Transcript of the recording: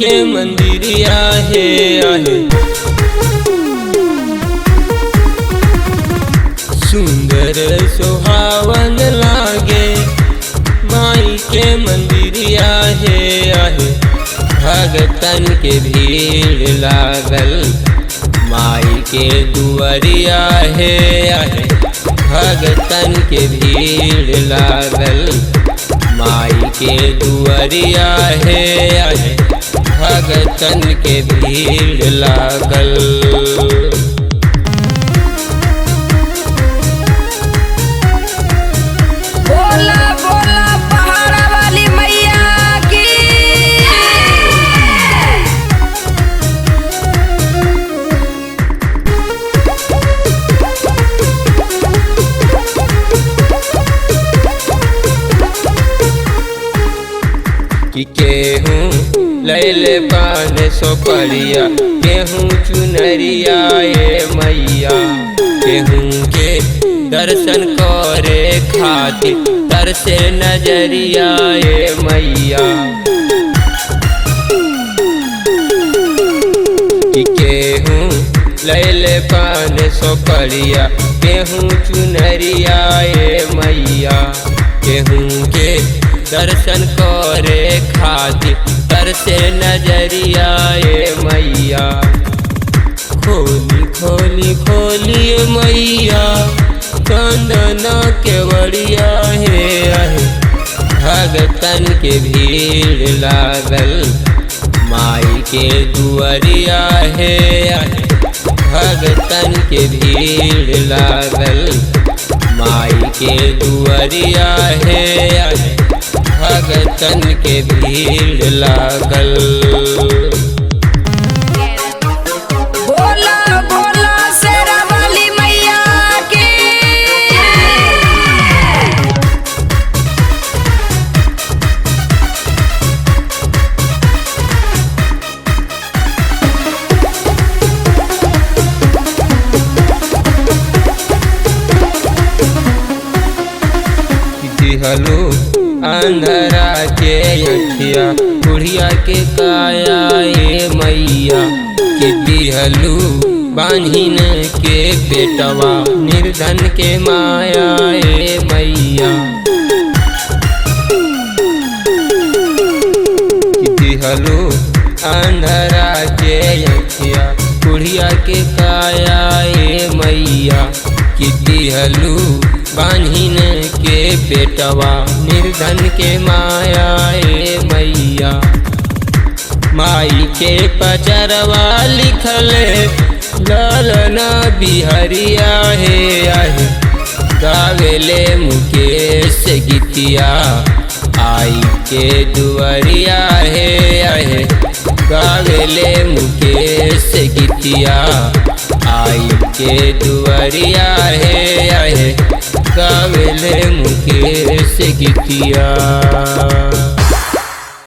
के मंदिरिया है आहे सुंदर सुहावन लागे माई के मंदिरिया है आहे भगतन के भीड़ लागल माई के दुआरिया है आहे भगतन के भीड़ लागल माई के दुआरिया है आहे भगतन के भीड़ लागल। कि केहूँ लैले पान सोपरिया केहूँ चुनरिया ये मैया केहूँ के दर्शन करे खातिर तरसे नजरिया ये मैया कि केहूँ लैले पान सोपरिया केहूँ चुनरिया ये मैया केहूँ के दर्शन करे खातिर तरसे नजरिया ये मैया खोली खोली खोली मैया कंदना के बड़िया है भगतन के भीड़ लागल माई के दुआरिया है भगतन के भीड़ लागल माई के दुआरिया है भगतन के भीड़ लागल। बोला बोला शेरा वाली मैया की दिहलो अंधरा के अखिया बुढ़िया के काया ये मैया के दिहलू बांझिन के बेटवा निर्धन के माया ये मैया दिहलू अंधरा के अखिया बुढ़िया के काया ये मैया कि दिहलू बांझिन के बेटवा निर्धन के माया ए मैया माई के पचरवा लिखल लालना बिहरिया है आहे गावेले मुकेश गीतिया आई के दुआरिया है आहे गावेले मुकेश गीतिया आई के दुआरिया है आहे गावेले मुकेश गीतिया।